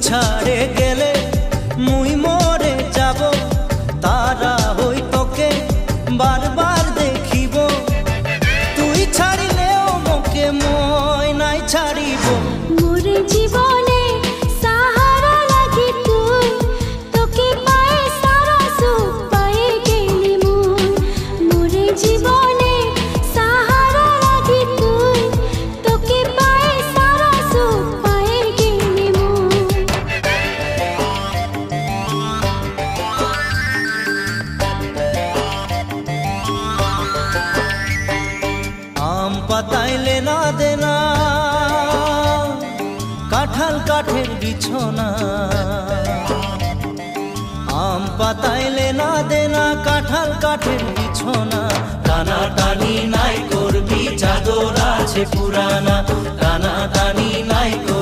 ছাড়ে গেলে মুই মরে যাব, তারা হই তোকে বারবার দেখিব। তুই ছাড়িলেও মোকে মই নাই ছাড়িব। মোরে জীবনে সাহারা লাগি তুই, তোকে পায়ে সারা সুখ পায়ে গেলি মুই। মোরে জীবনে সাহারা লাগি তুই, তোকে পায়ে সারা সুখ পায়ে গেলি মুই। আম পাতাইলে না দেনা, কাঁঠাল কাঠের বিছনা। আম পাতাইলে না দেনা, কাঁঠাল কাঠের বিছনা। টানা টানি নাই করবি, চাদর আছে পুরানা। টানা টানি নাই করবি।